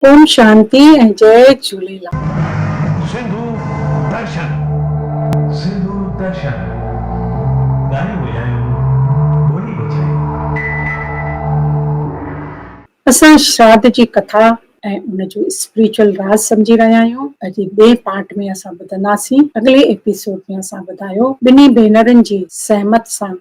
ओम शांति ऐं जय झूलेलाल। सिंधु दर्शन सिंधु दर्शन गाने बजायो ॿोली बचायो। असां श्राद्ध जी कथा ऐं उनजो स्पिरिचुअल राज सम्झी रहिया आहियूं। अॼु ॿिए पार्ट में असां ॿुधंदासीं। अॻिले एपिसोड में असां ॿुधायो ॿिन्ही भेनरुनि जी सहमत सां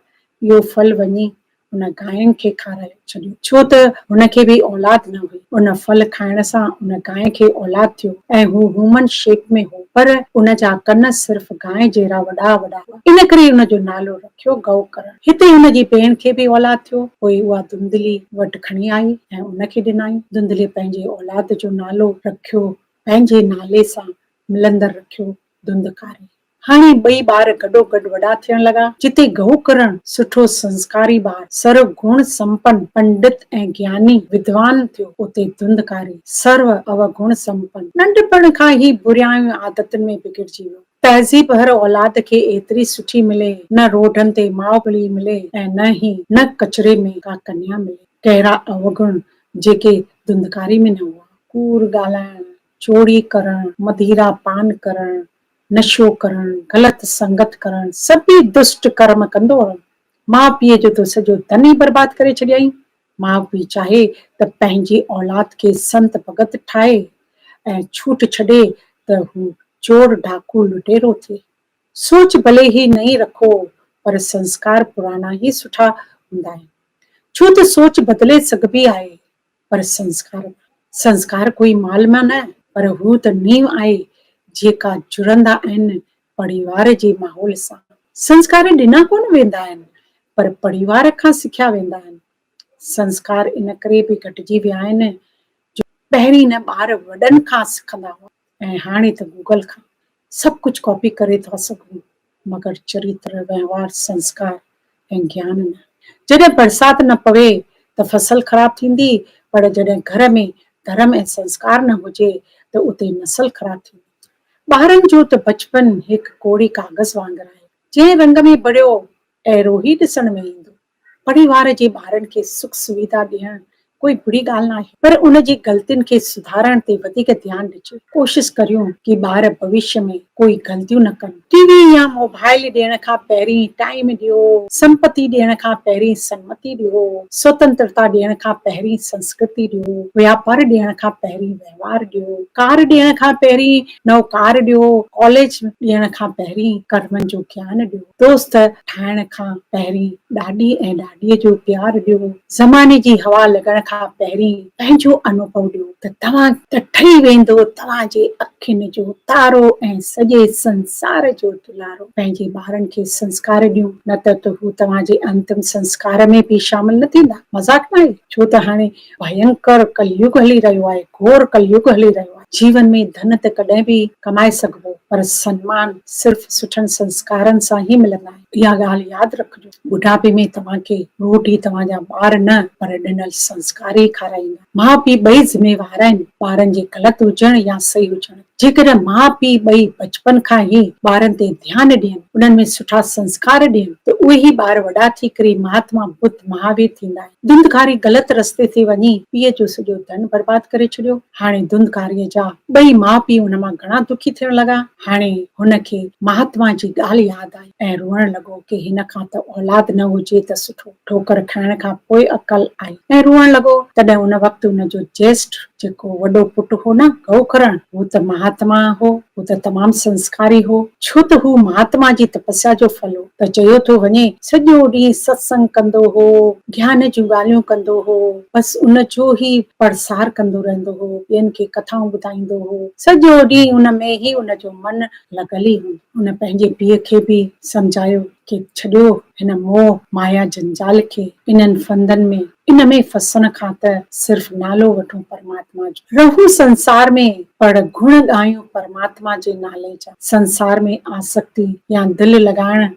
इहो फल वञी उन गांयुनि खे खाराए छॾियो, छो त हुनखे बि औलाद न हुई। उन फल खाइण सां उन गांइ खे औलाद थियो ऐं हू ह्यूमन शेप में हो, पर उनजा कन सिर्फ़ गांइ जहिड़ा वॾा वॾा हुआ। इन करे उनजो नालो रखियो गौकरण। हिते हुनजी भेण खे बि औलाद थियो। पोइ उहा धुंधली वटि खणी आई ऐं उनखे ॾिनाई। धुंधले पंहिंजे औलाद जो नालो रखियो पंहिंजे नाले सां मिलंदड़ रखियो धुंधकारी। हाणे ॿई ॿार गॾोगॾु वॾा थियण लॻा। जिते गौकरण सुठो संस्कारी ॿार, सर्व गुण संपन्न पंडित ऐं ज्ञानी विद्वान थियो, उते धुंधकारी सर्व अवगुण संपन्न नंढपण खां ई बुरियायूं आदतुनि में बिगड़जी वियो। तहज़ीब हर औलाद खे एतिरी सुठी मिले, न रोडनि ते माउ पीउ मिले ऐं न कचरे में का कन्या मिले। कहिड़ा अवगुण जेके धुंधकारी में न हुआ। कूड़ ॻाल्हाइण, चोरी करण, मदिरा पान करण, नशो करण, ग़लति संगत करण, सभई दुष्ट कर्म कंदो हो। माउ पीउ जो त सॼो धन ई बर्बाद करे छॾियईं। माउ पीउ चाहे त पंहिंजी औलाद खे संत भगत ठाहे ऐं छूट छॾे त हू चोर डाकू लुटेरो थिए। सोच भले ही नई रखो, पर संस्कार पुराना ही सुठा हूंदा आहिनि। छो त सोच बदिले सघबी आहे, पर संस्कार कोई माल मां न, पर हू त नीव आहे जेका जुड़ंदा आहिनि परिवार जे माहौल सां। संस्कार ॾिना कोन वेंदा आहिनि, पर परिवार खां सिखिया वेंदा आहिनि। संस्कार इन करे बि घटिजी विया आहिनि जो पहिरीं न ॿार वॾनि खां सिखंदा हुआ ऐं हाणे त गूगल खां सभु कुझु कॉपी करे था सघूं, मगर चरित्र, व्यवहार, संस्कार ऐं ज्ञान न। जॾहिं बरसाति न पवे त फसल ख़राब थींदी, पर जॾहिं घर में धर्म ऐं संस्कार न हुजे त उते नसल ख़राब थींदी। ॿारनि जो त बचपन हिकु कोड़ी कागज़ वांगुरु आहे, जंहिं रंग में भरियो अहिड़ो ई ॾिसण में ईंदो। परिवार जे ॿारनि खे सुख सुविधा ॾियण कोई बुरी ॻाल्हि न आहे, पर उनजी ग़लतियुनि खे सुधारण ते वधीक ध्यानु ॾिजो। कोशिश करियो कि ॿार भविष्य में कोई ग़लतियूं न कनि। टीवी या मोबाइल ॾियण खां पहिरीं टाइम ॾियो, संपत्ति ॾियण खां पहिरीं सन्मति ॾियो, स्वतंत्रता ॾियण खां पहिरीं संस्कृति ॾियो, व्यापार ॾियण खां पहिरीं व्यवहार ॾियो, कार ॾियण खां पहिरीं नओ कार ॾियो, कॉलेज ॾियण खां पहिरीं कर्मनि जो ज्ञान ॾियो, दोस्त ठाहिण खां पहिरीं ॾाॾी ऐं ॾाॾीअ जो प्यार ॾियो, ज़माने जी हवा लॻण खां पहिरीं पंहिंजो अनुभव ॾियो त तव्हां त ठही वेंदो तव्हांजे अखियुनि जो तारो ऐं सॼे संसार जो दुलारो। पंहिंजे ॿारनि खे संस्कार ॾियो, न त हू तव्हांजे अंतिम संस्कार में बि शामिल न थींदा। मज़ाक न आहे, छो त हाणे भयंकर कलयुग हली रहियो आहे, घोर कलयुग हली रहियो आहे। जीवन में धन त कॾहिं बि कमाए सघिबो, पर सम्मान सिर्फ़ सुठनि संस्कारनि सां ई मिलंदा आहिनि। इहा ॻाल्हि यादि रखिजो। बुढ़ापे में तव्हांखे रोटी तव्हांजा ॿार न, पर ॾिनल संस्कार ई खाराईंदा। माउ पीउ ॿई ज़िम्मेवार आहिनि, ॿारनि जे ग़लति हुजण या सही हुजण। जेकॾहिं माउ पीउ ॿई बचपन खां ई ॿारनि ते ध्यानु ॾियनि, उन्हनि में सुठा संस्कार ॾियनि, त उहे ई ॿार वॾा थी करे महात्मा बुद्ध महावीर थींदा आहिनि। धुंधकारी ग़लति रस्ते ते वञी पीउ जो सॼो धन बर्बाद करे छॾियो। हाणे धुंधकारीअ जा ॿई माउ पीउ हुन मां घणा दुखी थियण लॻा। हाणे हुनखे महात्मा जी ॻाल्हि यादि आई ऐं रोअण लॻो कि हिन खां त औलाद न हुजे त सुठो। ठोकर खाइण खां पोइ अकल आई ऐं रोअण लॻो। तॾहिं उन वक़्तु हुनजो ज्येष्ठ जेको वॾो पुटु हो न, गौकरण, हू त महात्मा हो, हू त तमामु संस्कारी हो, छो त हू महात्मा जी तपस्या जो फल हो। त चयो थो वञे सॼो ॾींहुं सत्संग कंदो हो, ज्ञान जूं ॻाल्हियूं कंदो हो, बसि उनजो ई प्रसार कंदो रहंदो हो, ॿियनि खे कथाऊं ॿुधाईंदो हो, सॼो ॾींहुं उन में ई उनजो मन लॻल ई हो। उन पंहिंजे पीउ खे बि सम्झायो कि छॾियो हिन मोह माया जंजाल खे, इन्हनि फंदनि में इन में फसण खां त सिर्फ़ नालो वठूं परमात्मा जो, रहूं संसार में पर गुण ॻायूं परमात्मा जे नाले जा। संसार में आसक्ति या दिलि लॻाइण,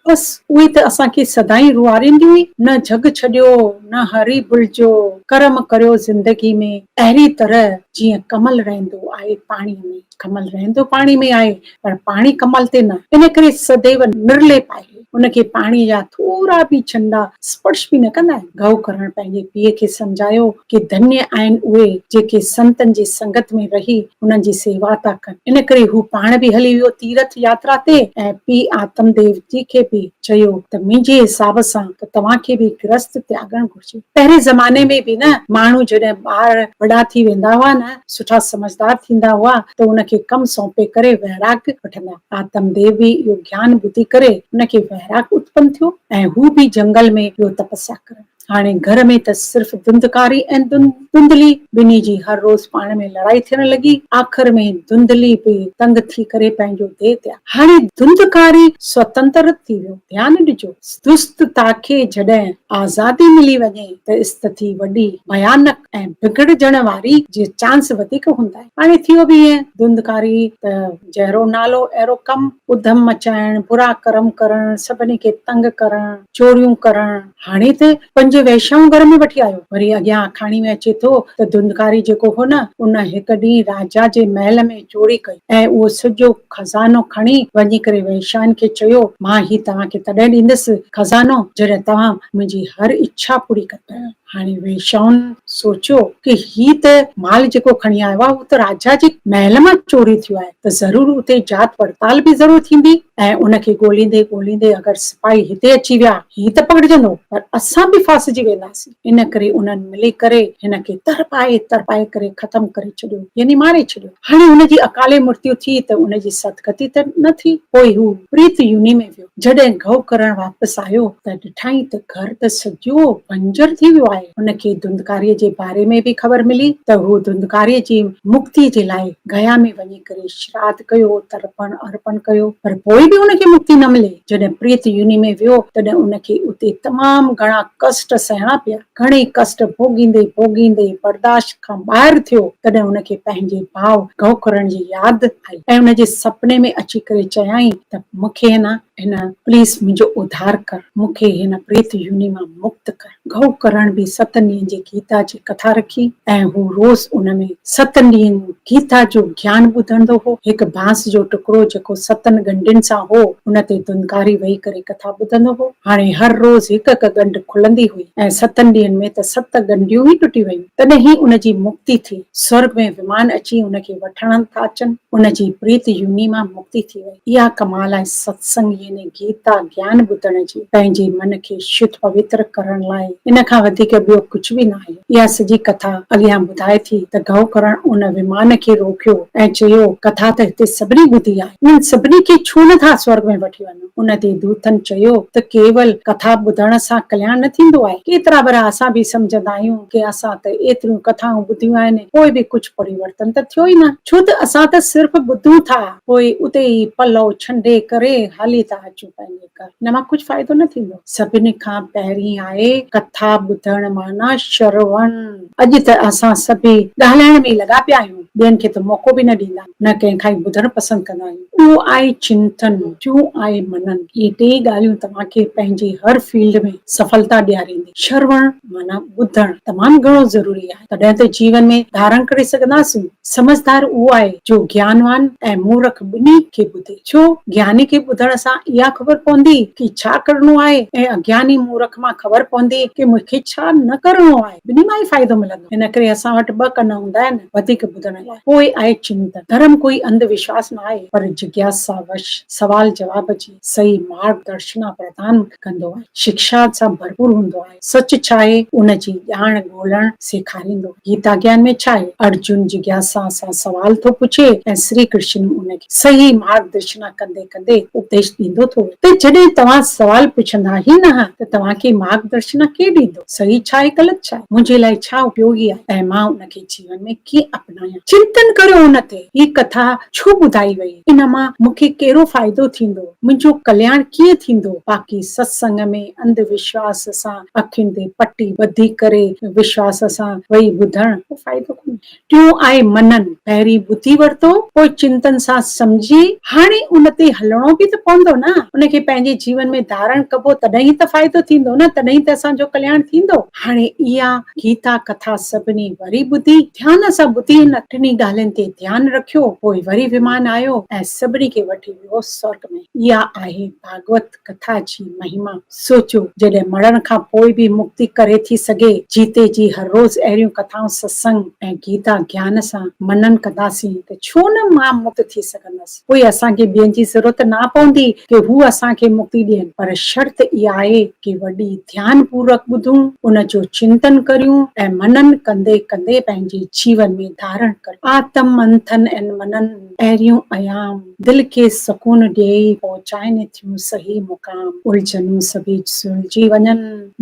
बसि उहे त असांखे सदाईं रुआरींदियूं ई। न झग छॾियो, न हरी भुलिजो, कर्म करियो ज़िंदगी में अहिड़ी तरह जीअं कमल रहंदो आहे पाणीअ में। कमल रहंदो पाणी में आहे, पर पाणी कमल ते न, इन करे सदैव निर्लेप आहे। उनखे पाणी जा थोरा बि छंडा स्पर्श बि न कंदा आहिनि। गऊ करण पंहिंजे पीउ खे सम्झायो कि धन्य आहिनि उहे जेके संतनि जी संगत में रही उन्हनि जी सेवा था कनि। इन करे हू पाण बि हली वियो तीर्थ यात्रा ते ऐं पीउ आतमदेव जी खे बि चयो त मुंहिंजे हिसाब सां त तव्हांखे बि गृहस्थ त्यागणु घुर्जे। पहिरें ज़माने में बि न माण्हू जॾहिं ॿार वॾा थी वेंदा हुआ न, सुठा समझदार थींदा हुआ त उनखे कमु सौंपे करे वैराग वठंदा। आतमदेव बि इहो ज्ञान ॿुधी करे उनखे वैराग उत्पन्न थियो ऐं हू बि जंगल में वियो तपस्या करण। हाणे घर में त सिर्फ़ धुंधकारी ऐं धुंधली ॿिन्ही जी हर रोज़ पाण में लड़ाई थियण लॻी। आख़िर में धुंधली बि तंग थी करे पंहिंजो देह त्याग। हाणे धुंधकारी स्वतंत्र थी वियो। ध्यानु ॾिजो, दुष्टता खे जॾहिं आज़ादी मिली वञे त स्थिति वॾी भयानक ऐं बिगड़जण वारी जे चांस वधीक हूंदा आहिनि। हाणे थियो बि ईअं, धुंधकारी त जहिड़ो नालो अहिड़ो कमु, उधम मचाइण, बुरा कर्म करण, सभिनी खे तंग करण, चोरियूं करण। हाणे त 5 वेश्याऊं घर में वठी आयो। वरी अॻियां आखाणी में अचे थो त धुंधकारी जेको हो न, उन हिकु ॾींहुं राजा जे महल में चोरी कई ऐं उहो सॼो खज़ानो खणी वञी करे वेश्याउनि खे चयो, मां ही तव्हांखे तॾहिं ॾींदसि खज़ानो जॾहिं तव्हां मुंहिंजी हर इच्छा पूरी कंदा। हाणे वेश्याउनि सोचियो कि ही त माल जेको खणी आयो आहे उहो त राजा जे महल मां चोरी थियो आहे, त ज़रूर उते जांच पड़ताल बि ज़रूर थींदी ऐं उनखे ॻोल्हींदे ॻोल्हींदे अगरि सिपाही हिते अची विया ही त पकड़जंदो, पर असां बि फासिजी वेंदासीं। इन करे उन्हनि मिली करे हिनखे तरपाए तरपाए करे ख़तम करे छॾियो, यानी मारे छॾियो। हाणे हुनजी अकाले मृत्यु थी त उनजी सदगति त न थी। पोइ हू प्रीत युनि में वियो। जॾहिं गऊ करण वापसि आयो त ॾिठाई त घर त सॼो बंजर थी वियो आहे। उनखे धुंधकारीअ जे बारे में बि ख़बर मिली त हू धुंधकारीअ जी मुक्ति जे लाइ गया में वञी करे श्राद्ध कयो, तर्पण अर्पण कयो, पर पोइ बि उनखे मुक्ति न मिले। जॾहिं प्रीत युनि में वियो तॾहिं उनखे उते तमामु घणा कष्ट सहणा पिया। घणे कष्ट भोगींदे भोगींदे बर्दाश्त खां ॿाहिरि थियो तॾहिं उनखे पंहिंजे भाउ गऊ करण जी यादि आई ऐं उनजे सपने में अची करे चयाई त मूंखे हिन प्लीज़ मुंहिंजो उद्धार कर, मूंखे हिन प्रीत युनि मां मुक्त कर। गऊ करण बि 7 ॾींहंनि जी गीता जी कथा रखी ऐं हू रोज़ उनमें 7 ॾींहं गीता जो ज्ञान ॿुधंदो हो। हिकु बांस जो टुकड़ो जेको 7 गंढियुनि सां हो उन ते धुंधकारी वेही करे कथा ॿुधंदो हो। हाणे हर रोज़ हिकु हिकु गंढ खुलंदी हुई ऐं 7 ॾींहंनि में त 7 गंढियूं ई टुटी वयूं। तॾहिं ई उनजी मुक्ति थी। स्वर्ग में विमान अची उनखे वठण था अचनि। उनजी प्रीत युनि मां मुक्ति थी वई। इहा कमाल आहे सत्संग यानी गीता ज्ञान ॿुधण जी, पंहिंजे मन खे शुद्ध पवित्र करण लाइ। इन खां वधीक ॿियो कुझु बि न आहे। इहा सॼी कथा अॻियां ॿुधाए थी त गऊ करण उन विमान खे रोकियो ऐं चयो कथा त हिते सभिनी ॿुधी आहे, उन्हनि सभिनी खे छो नथा स्वर्ग में वठी वञो। उन ते दूतनि चयो त केवल कथा ॿुधण सां कल्याण न थींदो आहे। केतिरा भेरा असां बि सम्झंदा आहियूं कि असां त एतिरियूं कथाऊं ॿुधियूं आहिनि, पोइ बि कुझु परिवर्तन त थियो ई न, छो त असां त सिर्फ़ ॿुधूं था, पोइ उते ई पलव छंडे करे हली था अचूं पंहिंजे घर। हिन मां कुझु फ़ाइदो न थींदो। सभिनी खां पहिरीं आहे कथा ॿुधण माना श्रवण। अॼु त असां सभई ॻाल्हाइण में लॻा पिया आहियूं, ॿियनि खे त मौक़ो बि न ॾींदा, न कंहिंखां ॿुधण पसंदि कंदा आहियूं। ॿियो आहे चिंतन, टियों आहे मनन। इहे 3 ॻाल्हियूं तव्हांखे पंहिंजे हर फील्ड में सफलता ॾियारींदी। श्रवण माना ॿुधण तमामु घणो ज़रूरी आहे, तॾहिं त जीवन में धारण करे सघंदासीं। समझदार उहो आहे जो ज्ञानवान ऐं मूर्ख ॿिन्ही खे ॿुधे। छो ज्ञानी खे ॿुधण सां इहा ख़बर पवंदी कि छा करणो आहे ऐं अज्ञानी मूर्ख मां ख़बर पवंदी कि मूंखे छा न करणो आहे। ॿिन्ही मां ई फ़ाइदो मिलंदो। हिन करे असां वटि 2 कन हूंदा आहिनि वधीक ॿुधण लाइ। पोइ आहे चिंतन। धर्म कोई अंधविश्वास न आहे, पर जिज्ञासा वश सवाल जवाब जी सही मार्गदर्शन प्रदान कंदो आहे। शिक्षा सां भरपूर हूंदो आहे। सच छा आहे उनजी ॼाण ॻोल्हण सेखारींदो। गीता ज्ञान में छा आहे, अर्जुन जिज्ञासा सां सवाल थो पुछे ऐं श्री कृष्ण उनखे सही मार्गदर्शन कंदे कंदे उपदेश ॾींदो थो। त जॾहिं तव्हां सवाल पुछंदा ई न त तव्हांखे मार्गदर्शन केरु ॾींदो? सही छा आहे, ग़लति छा आहे, मुंहिंजे लाइ छा उपयोगी आहे ऐं मां उनखे जीवन में कीअं अपनायां। चिंतन करियो उन ते, ही कथा छो ॿुधाई वई, इन मां मूंखे कहिड़ो फ़ाइदो थींदो, मुंहिंजो कल्याण कीअं थींदो। बाक़ी सत्संग में अंधविश्वास सां अखियुनि ते पटी ॿधी करे विश्वास सां वही ॿुधण फ़ाइदो कोन्हे। टियों आहे मनन। पहिरीं ॿुधी वरितो, पोइ चिंतन सां समझी हाणे उन ते हलणो बि त पवंदो न। न, उनखे पंहिंजे जीवन में धारण कबो तॾहिं त फ़ाइदो थींदो न, तॾहिं त असांजो कल्याण थींदो। हाणे इहा गीता कथा सभिनी वरी ॿुधी, ध्यान सां ॿुधी, न टिनी ॻाल्हियुनि ते ध्यानु रखियो, पोइ वरी विमान आयो ऐं सभिनी खे वठी वियो स्वर्ग में। इहा आहे भागवत कथा जी महिमा। सोचो, जॾहिं मरण खां पोइ बि मुक्ति करे थी सघे, जीते जी हर रोज़ अहिड़ियूं कथाऊं सत्संग ऐं गीता ज्ञान सां मनन कंदासीं त छो न मां मुक्त थी सघंदसि। कोई असांखे ॿियनि जी ज़रूरत न पवंदी कि हू असांखे मुक्ति ॾियनि, पर शर्त इहा आहे कि वॾी ध्यान पूर्वक ॿुधूं, उनजो चिंतन करियूं ऐं मनन कंदे कंदे पंहिंजे जीवन में धारण करियूं। आत्म मंथन ऐं मनन अहिड़ियूं अयाम दिल खे सुकून ॾेई पहुचाइनि थियूं सही मुक़ाम। उलझनूं सभी सुलझी वञनि,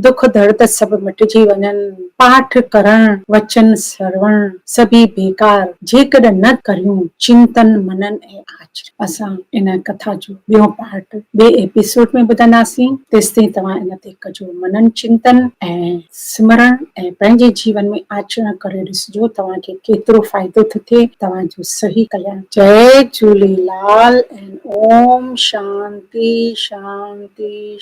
दुख दर्द सभु मिटिजी वञनि, पाठ करण वचन श्रवण सभी बेकार जेकॾहिं न करियूं चिंतन मनन ऐं आचरण। असां इन कथा जो ॿियो पार्ट ॿिए एपिसोड में ॿुधंदासीं। तेसिताईं तव्हां इन ते कजो मनन चिंतन ऐं सिमरण ऐं पंहिंजे जीवन में आचरण करे ॾिसजो तव्हांखे केतिरो फ़ाइदो थो थिए, तव्हांजो सही कल्याण। जय झूलेलाल ऐं ओम शांति शांति।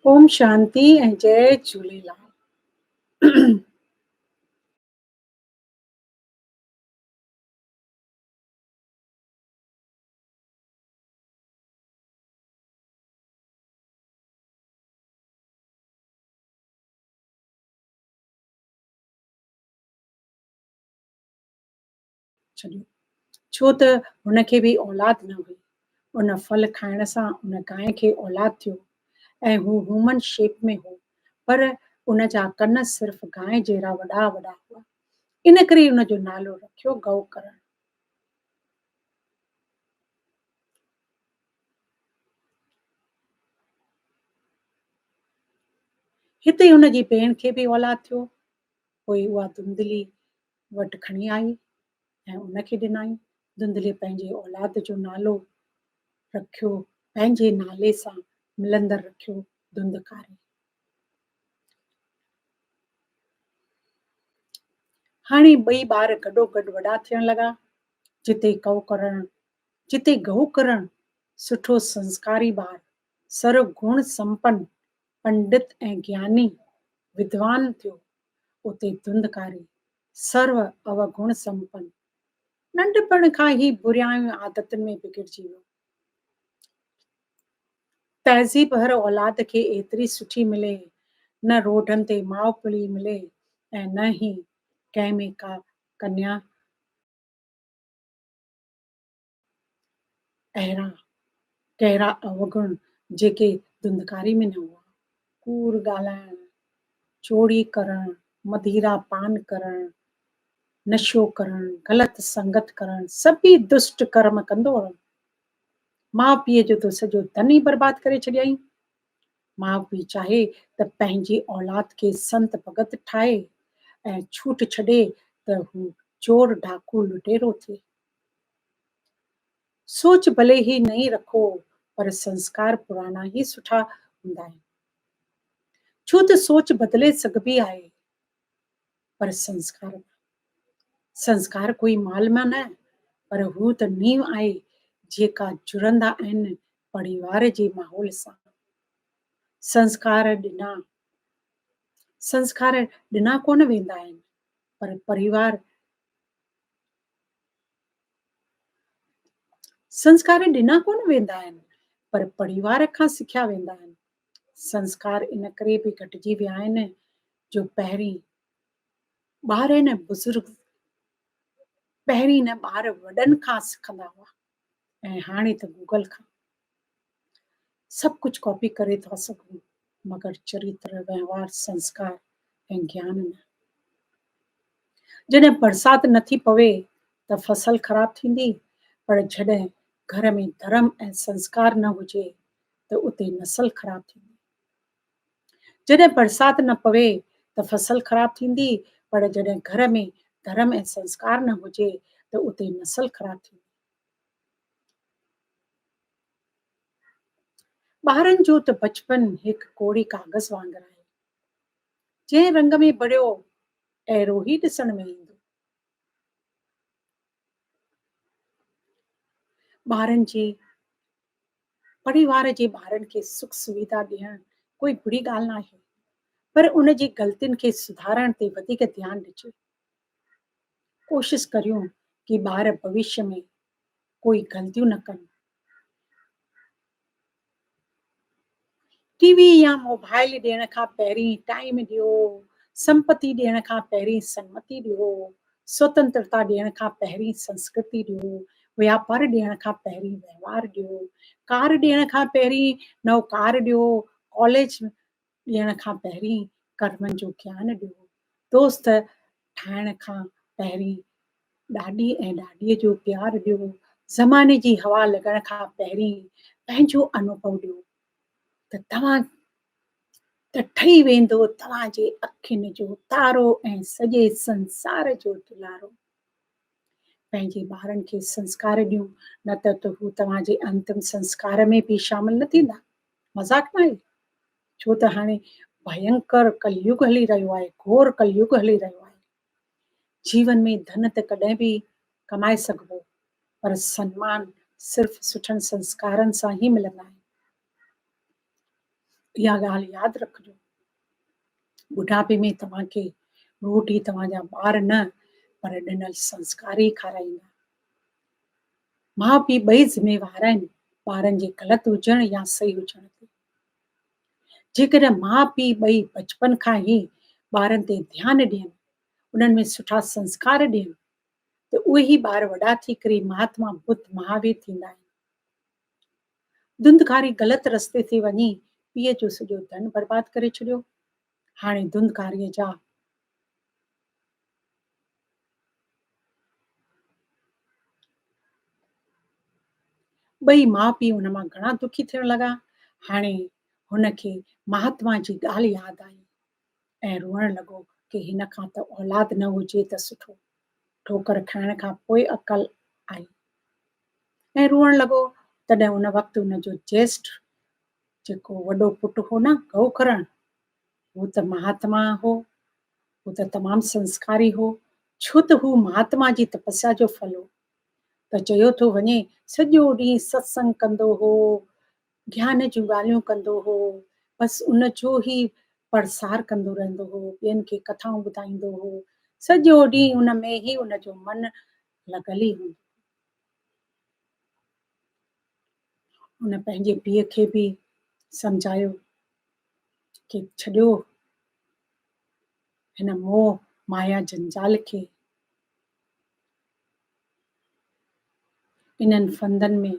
ओम शांति ऐं जय झूलेलाल। छॾियो, छो त हुनखे बि औलाद न हुई। उन फल खाइण सां उन गांइ खे औलाद थियो ऐं हू ह्यूमन शेप में हो, पर उन जा कन सिर्फ़ गांइ जहिड़ा वॾा वॾा हुआ। इन करे उन जो नालो रखियो गौकरण। हिते हुन जी भेण खे बि औलाद थियो। पोइ उहा धुंधली वटि खणी आई ऐं उनखे ॾिनाई। धुंधले पंहिंजे औलाद जो नालो रखियो, पंहिंजे नाले सां मिलंदड़ रखियो, धुंधकारी। हाणे ॿई ॿार गॾोगॾु वॾा थियण लॻा। जिते गौकरण सुठो संस्कारी ॿार, सर्वगुण संपन्न, पंडित ऐं ज्ञानी विद्वान थियो, उते धुंधकारी सर्व अवगुण संपन्न, नंढपण खां ई बुरियायूं आदतुनि में बिगड़जी वियो। तहज़ीब हर औलाद खे एतिरी सुठी मिले, न रोडनि ते माउ पीउ मिले ऐं न ई कंहिं में का कन्या। अहिड़ा कहिड़ा अवगुण जेके धुंधकारी में न हुआ। कूड़ ॻाल्हाइण, चोरी करणु, मदिरा पान करणु, नशो करणु, ग़लति संगत करणु, सभी दुष्ट कर्म कंदो हो। माउ पीउ जो त सॼो धन ई बर्बाद करे छॾियईं। माउ पीउ चाहे त पंहिंजी औलाद खे संत भगत ठाहे ऐं छूट छॾे त हू चोर डाकू लुटेरो थिए। सोच भले ही नई रखो, पर संस्कार पुराना ही सुठा हूंदा आहिनि। छो त सोच बदिले सघबी आहे, पर संस्कार कोई माल मां न, पर हू त नीव आहे जेका जुड़ंदा आहिनि परिवार जे माहौल सां। संस्कार ॾिना कोन वेंदा आहिनि, पर परिवार खां सिखिया वेंदा आहिनि। संस्कार इन करे बि घटिजी विया आहिनि जो पहिरीं ॿार वॾनि खां सिखंदा हुआ ऐं हाणे त गूगल खां सभु कुझु कॉपी करे था सघूं, मगर चरित्र, व्यवहार, संस्कार ऐं ज्ञान न। जॾहिं बरसाति नथी पवे त फसल ख़राब थींदी, पर जॾहिं घर में धर्म ऐं संस्कार न हुजे त उते नसल ख़राब थींदी। जॾहिं बरसाति न पवे त फसल ख़राब थींदी, पर जॾहिं घर में धर्म ऐं संस्कार न हुजे त उते नसल ख़राब थींदी। ॿारनि जो त बचपन हिकु कोड़ी कागज़ वांगुरु आहे, जंहिं रंग में भरियो अहिड़ो ई ॾिसण में ईंदो। परिवार जे ॿारनि खे सुख सुविधा ॾियणु कोई बुरी ॻाल्हि न आहे, पर उन जी ग़लतियुनि खे सुधारण ते वधीक ध्यानु ॾिजे। कोशिश करियूं कि ॿार भविष्य में कोई ग़लतियूं न कनि। टीवी या मोबाइल ॾियण खां पहिरीं टाइम ॾियो, संपत्ति ॾियण खां पहिरीं सम्मति ॾियो, स्वतंत्रता ॾियण खां पहिरीं संस्कृति ॾियो, व्यापार ॾियण खां पहिरीं व्यवहार ॾियो, कार ॾियण खां पहिरीं नओ कार ॾियो, कॉलेज ॾियण खां पहिरीं कर्मनि जो ज्ञान ॾियो, दोस्त ठाहिण खां पहिरीं ॾाॾी ऐं ॾाॾीअ जो प्यार ॾियो, ज़माने जी हवा लॻण खां पहिरीं पंहिंजो अनुभव ॾियो, त ठही वेंदो तव्हांजे अखियुनि जो तारो ऐं सॼे संसार जो दुलारो। पंहिंजे ॿारनि खे संस्कार ॾियूं, न त हू तव्हांजे अंतिम संस्कार में बि शामिल न थींदा। मज़ाक न आहे, छो त हाणे भयंकर कलयुग हली रहियो आहे, घोर कलयुग हली रहियो आहे। जीवन में धन त कॾहिं बि कमाए सघिबो, पर सम्मान सिर्फ़ सुठनि संस्कारनि सां ई मिलंदा आहिनि। इहा ॻाल्हि यादि रखिजो। ॿुढापे में तव्हांखे रोटी तव्हांजा ॿार न, पर ॾिनल संस्कार ई खाराईंदा। माउ पीउ ॿई ज़िमेवार आहिनि, ॿारनि जे ग़लति हुजण या सही हुजण ते। जेकॾहिं माउ पीउ ॿई बचपन खां ई ॿारनि ते ध्यानु ॾियनि, उन्हनि में सुठा संस्कार ॾियनि, त उहे ई ॿार वॾा थी करे महात्मा बुद्ध महावीर थींदा आहिनि। धुंधकारी ग़लति रस्ते ते वञी पीउ जो सॼो धन बर्बाद करे छॾियो। हाणे धुंधकारीअ जा ॿई माउ पीउ हुन मां घणा दुखी थियण लॻा। हाणे हुनखे महात्मा जी ॻाल्हि यादि आई ऐं रोअण लॻो कि हिन खां त औलाद न हुजे त सुठो। ठोकर खाइण खां पोइ अकल आई ऐं रोअण लॻो। तॾहिं उन वक़्तु हुनजो ज्येष्ठ जेको वॾो पुटु हो न, गौकर्ण, हू त महात्मा हो, हू त तमामु संस्कारी हो, छो त हू महात्मा जी तपस्या जो फल हो। त चयो थो वञे, सॼो ॾींहुं सत्संग कंदो हो, ज्ञान जूं ॻाल्हियूं कंदो हो, बसि उन जो ई प्रसार कंदो रहंदो हो, ॿियनि खे कथाऊं ॿुधाईंदो हो, सॼो ॾींहुं उन में ई उनजो मन लॻल ई हूंदो। उन पंहिंजे पीउ खे बि सम्झायो कि छॾियो हिन मोह माया जंजाल खे, इन्हनि फंदनि में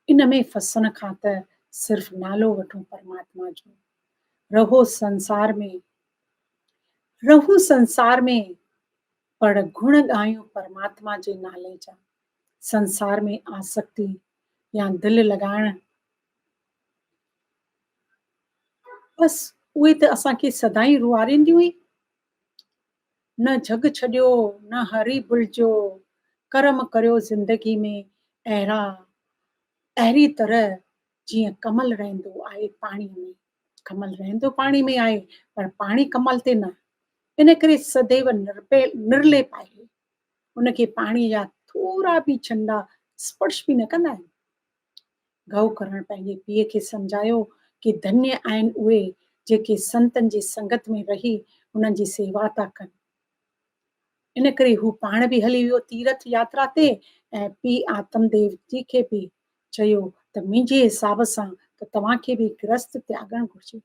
इन में फसण खां त सिर्फ़ नालो वठो परमात्मा जो। रहो संसार में पर गुण ॻायूं परमात्मा जे नाले जा। संसार में आसक्ति या दिलि लॻाइण, बसि उहे त असांखे सदाईं रुआरींदियूं ई। न जग छॾियो, न हरी भुलिजो, कर्म करियो ज़िंदगी में अहिड़ी तरह जीअं कमल रहंदो आहे पाणी में। कमल रहंदो पाणी में आहे, पर पाणी कमल ते न। इन करे सदैव निर्लेप आहे। उनखे पाणीअ जा थोरा बि छंडा स्पर्श बि न कंदा आहिनि। गौकर्ण पंहिंजे पीउ खे सम्झायो कि धन्य आहिनि उहे जेके संतनि जी संगत में रही उन्हनि जी सेवा था कनि। इन करे हू पाण बि हली वियो तीर्थ यात्रा ते ऐं पीउ आत्मदेव जी खे बि चयो त मुंहिंजे हिसाब सां त तव्हांखे बि गृहस्थ त्यागणु घुरिजे।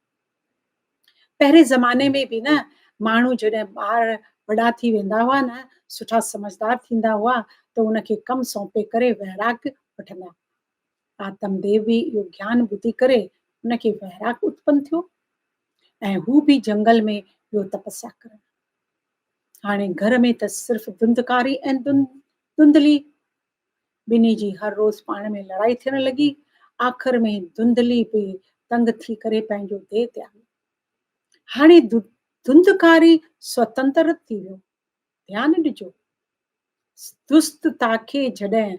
पहिरें ज़माने में बि न, माण्हू जॾहिं ॿार वॾा थी वेंदा हुआ न, सुठा समझदार थींदा हुआ, त उनखे कमु सौंपे करे वैराग वठंदा। आत्मदेव बि इहो ज्ञान ॿुधी करे उनखे वैराग उत्पन्न थियो ऐं हू बि जंगल में वियो तपस्या करण। हाणे घर में त सिर्फ़ धुंधकारी ऐं धुंधली, ॿिन्ही जी हर रोज़ पाण में लड़ाई थियण लॻी। आख़िर में धुंधली बि तंग थी करे पंहिंजो देह त्यागो। हाणे धुंधकारी स्वतंत्र थी वियो। ध्यानु ॾिजो, दुष्टता खे जॾहिं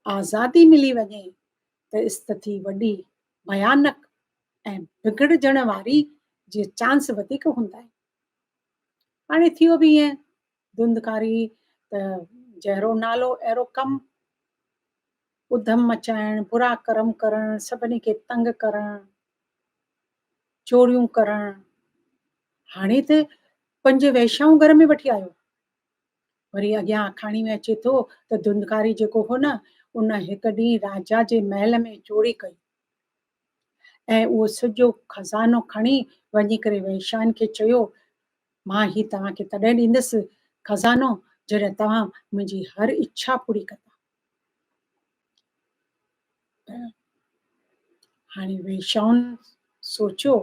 आज़ादी मिली वञे त स्थिति वॾी भयानक ऐं बिगड़जण वारी जे चांस वधीक हूंदा आहिनि। हाणे थियो बि ईअं, धुंधकारी त जहिड़ो नालो अहिड़ो कमु, उधम मचाइण, बुरा कर्म करण, सभिनी खे तंग करण, चोरियूं करण। हाणे त 5 वेश्याऊं घर में वठी आयो। वरी अॻियां आखाणी में अचे थो त धुंधकारी जेको हो न, उन हिकु ॾींहुं राजा जे महल में चोरी कई ऐं उहो सॼो खज़ानो खणी वञी करे वेश्याउनि खे चयो, मां ही तव्हांखे तॾहिं ॾींदसि खज़ानो जॾहिं तव्हां मुंहिंजी हर इच्छा पूरी कंदा। हाणे वेश्याउनि सोचियो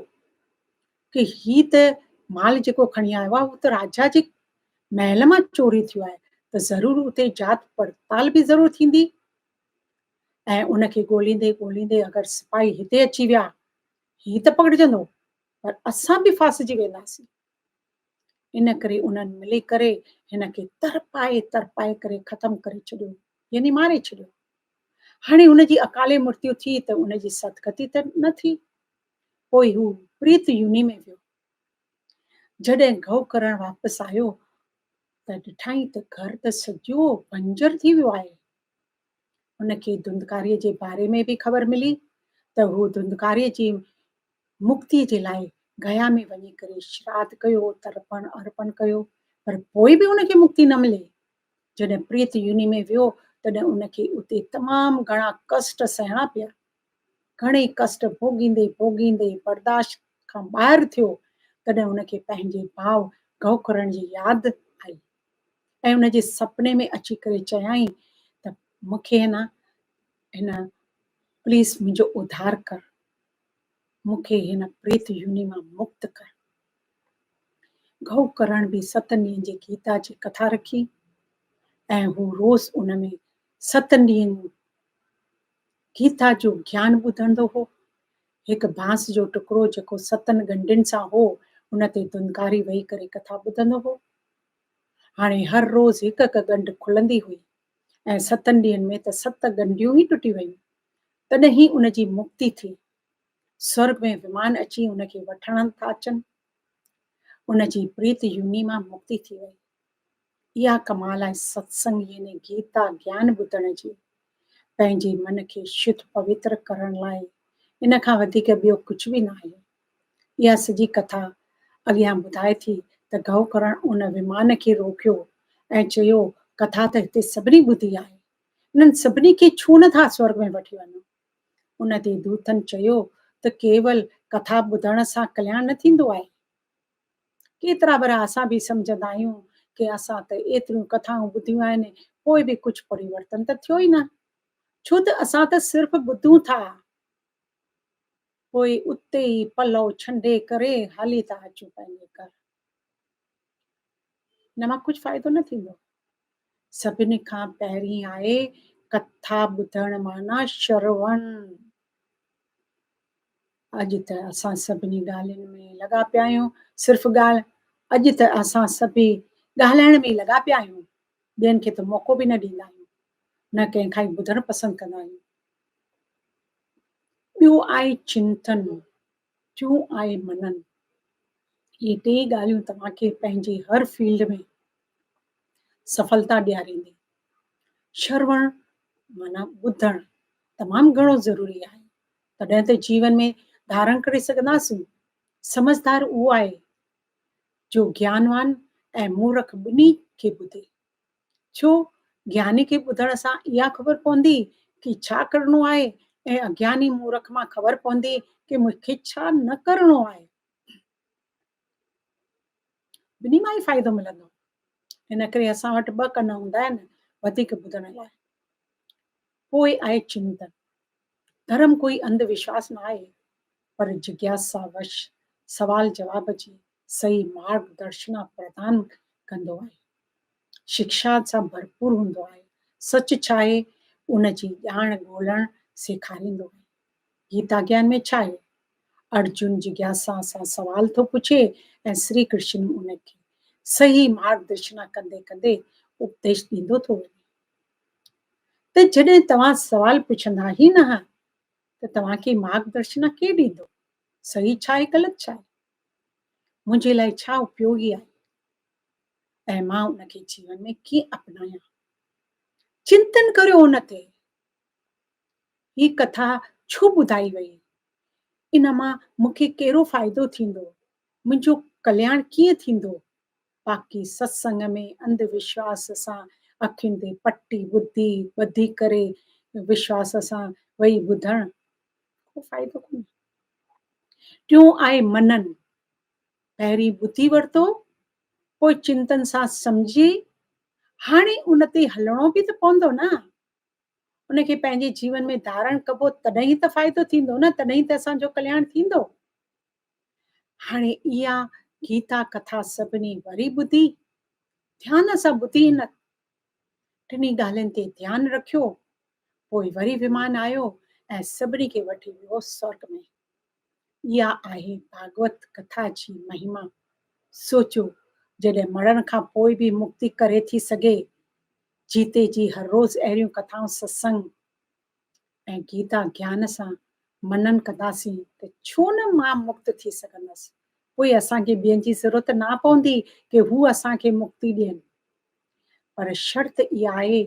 कि ही त माल जेको खणी आयो आहे उहो त राजा जे महल मां चोरी थियो आहे, त ज़रूरु उते जात पड़ताल बि ज़रूरु थींदी ऐं उनखे ॻोल्हींदे ॻोल्हींदे अगरि सिपाही हिते अची विया, ही त पकड़जंदो, पर असां बि फासिजी वेंदासीं। इन करे उन्हनि मिली करे हिनखे तरपाए करे ख़तमु करे छॾियो, यानी मारे छॾियो। हाणे हुनजी अकाले मृत्यु थी त उनजी सदगति त न थी। पोइ हू प्रीत युनी में वियो। जॾहिं गौ करण वापसि आयो त ॾिठाई त घर त सॼो बंजर थी वियो आहे। हुनखे धुंधकारीअ जे बारे में बि ख़बर मिली त हू धुंधकारीअ जी मुक्ति जे लाइ गया में वञी करे श्राद्ध कयो, तर्पण अर्पण कयो, पर पोइ बि हुनखे मुक्ति न मिले। जॾहिं प्रीत युनी में वियो तॾहिं उनखे उते तमामु घणा कष्ट सहणा पिया। घणे कष्ट भोगींदे भोगींदे बर्दाश्त खां ॿाहिरि थियो तॾहिं हुनखे पंहिंजे भाउ गौ करण जी यादि आई ऐं हुनजे सपने में अची करे चयाईं त मूंखे हिन प्लीज़ मुंहिंजो उद्धार कर, मूंखे हिन प्रीत युनी मां मुक्त कर। गौ करण बि 7 ॾींहंनि जी गीता जी कथा रखी ऐं हू रोज़ उन में 7 ॾींहंनि गीता जो ज्ञान ॿुधंदो हो। हिकु बांस जो टुकड़ो जेको 7 गंढियुनि सां हो उन ते धुंधकारी वेही करे कथा ॿुधंदो हो। हाणे हर रोज़ हिकु हिकु गंढ खुलंदी हुई ऐं 7 ॾींहंनि में त 7 गंढियूं ई टुटी वयूं। तॾहिं ई उनजी मुक्ति थी। स्वर्ग में विमान अची उनखे वठण था अचनि। उनजी प्रीत युनी मां मुक्ति थी वई। इहा कमाल आहे सत्संग यानी गीता ज्ञान ॿुधण जी, पंहिंजे मन खे शुद्ध पवित्र करण लाइ। इन खां वधीक ॿियो कुझु बि न आहे। इहा सॼी कथा अॻियां ॿुधाए थी त गौ करण उन विमान खे रोकियो ऐं चयो कथा त हिते सभिनी ॿुधी आहे, इन्हनि सभिनी खे छो नथा स्वर्ग में वठी वञो। उन ते दूतनि चयो त केवल कथा ॿुधण सां कल्याण न थींदो आहे। केतिरा भेरा असां बि सम्झंदा आहियूं कि असां त एतिरियूं कथाऊं ॿुधियूं आहिनि पोइ बि कुझु परिवर्तन त थियो ई न, छो त असां त सिर्फ़ु ॿुधूं था, पोइ उते ई पलव छंडे करे हली था अचूं पंहिंजे घर। हिन मां कुझु फ़ाइदो न थींदो। सभिनी खां पहिरीं आहे कथा ॿुधण माना श्रवण। अॼु त असां सभिनी ॻाल्हियुनि में लॻा पिया आहियूं, सिर्फ़ु अॼु त असां सभई ॻाल्हाइण में लॻा पिया आहियूं, ॿियनि खे त मौक़ो बि न ॾींदा आहियूं, न कंहिंखां ई ॿुधणु पसंदि कंदा आहियूं। ॿियो आहे चिंतन, टियों आहे मनन। इहे 3 ॻाल्हियूं तव्हांखे पंहिंजे हर फील्ड में सफलता ॾियारींदी। श्रवण माना ॿुधणु तमामु घणो ज़रूरी आहे, तॾहिं त जीवन में धारण करे सघंदासीं। समझदार उहो आहे जो ज्ञानवान ऐं मूर्ख ॿिन्ही खे ॿुधे। छो ज्ञानी खे ॿुधण सां इहा ख़बर पवंदी कि छा करिणो आहे ऐं अज्ञानी मूर्ख मां ख़बर पवंदी कि मूंखे छा न करिणो आहे। ॿिन्ही मां ई फ़ाइदो मिलंदो। हिन करे असां वटि 2 कन हूंदा आहिनि वधीक ॿुधण लाइ। पोइ आहे चिंतन। धर्म कोई अंधविश्वास न आहे, पर जिज्ञासावश सवाल जवाब जी सही मार्गदर्शन प्रदान कंदो आहे। शिक्षा सां भरपूर हूंदो आहे। सच छा आहे उन जी ॼाण ॻोल्हण सेखारींदो आहे। गीता ज्ञान में छा आहे? अर्जुन जिज्ञासा सां सवाल थो पुछे ऐं श्री कृष्ण उनखे सही मार्गदर्शन कंदे कंदे उपदेश ॾींदो थो वञे। त जॾहिं तव्हां सवाल पुछंदा ई न त तव्हांखे मार्गदर्शन केरु ॾींदो? सही छा आहे ग़लति छा आहे? मुंहिंजे लाइ छा उपयोगी आहे ऐं मां उनखे जीवन में कीअं अपनायां? चिंतन करियो उन ते। ही कथा छो ॿुधाई वई? इन मां मूंखे कहिड़ो फ़ाइदो थींदो? मुंहिंजो कल्याण कीअं थींदो? बाक़ी सत्संग में अंधविश्वास सां अखियुनि ते पटी ॿुधी ॿधी करे विश्वास सां वेही ॿुधण को फ़ाइदो कोन्हे। टियों आहे मनन। पहिरीं ॿुधी वरितो, पोइ चिंतन सां सम्झी, हाणे उन ते हलणो बि त पवंदो न। उनखे पंहिंजे जीवन में धारण कबो तॾहिं ई त फ़ाइदो थींदो न, तॾहिं त असांजो कल्याण थींदो। हाणे इहा गीता कथा सभिनी वरी ॿुधी, ध्यान सां ॿुधी, न 3 ॻाल्हियुनि ते ध्यानु रखियो, पोइ वरी विमान आयो ऐं सभिनी खे वठी वियो स्वर्ग में। इहा आहे भागवत कथा जी महिमा। सोचो जॾहिं मरण खां पोइ बि मुक्ति करे थी सघे, जीते जी हर रोज़ अहिड़ियूं कथाऊं सत्संग ऐं गीता ज्ञान सां मनन कंदासीं त छो न मां मुक्त थी सघंदसि। पोइ असांखे ॿियनि जी ज़रूरत न पवंदी कि हू असांखे मुक्ति ॾियनि। पर शर्त इहा आहे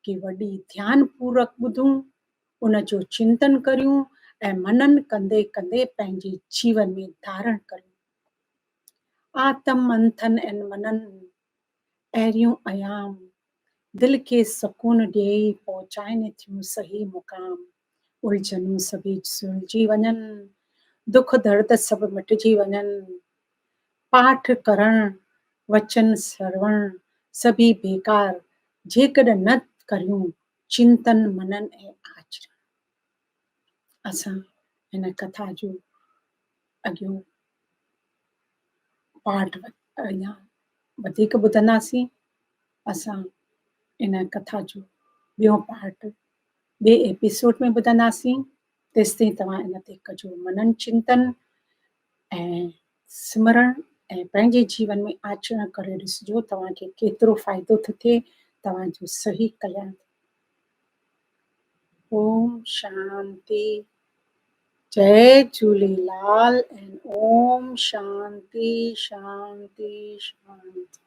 कि वॾी ध्यानपूर्वक ॿुधूं, उन जो चिंतन करियूं ऐं मनन कंदे कंदे पंहिंजे जीवन में धारण करियूं। आत्म मंथन ऐं मनन अहिड़ियूं अयाम दिल खे सुकून ॾेई पहुचाइनि थियूं सही मुक़ाम। उलझनूं सभी सुलझी वञनि, दुख दर्द सभु मिटिजी वञनि। पाठ करण, वचन श्रवण सभी बेकार जेकॾहिं न करियूं चिंतन मनन ऐं आचरण। असां हिन कथा जो अॻियों पाठ अञा वधीक ॿुधंदासीं। असां इन कथा जो ॿियों पाठ ॿिए एपिसोड में ॿुधंदासीं। तेसिताईं तव्हां इन ते कजो मनन चिंतन ऐं सिमरण ऐं पंहिंजे जीवन में आचरण करे ॾिसिजो तव्हांखे केतिरो फ़ाइदो थो थिए, तव्हांजो सही कल्याण। ओम शांति। जय झूलेलाल ऐं ओम शांति शांति शांति।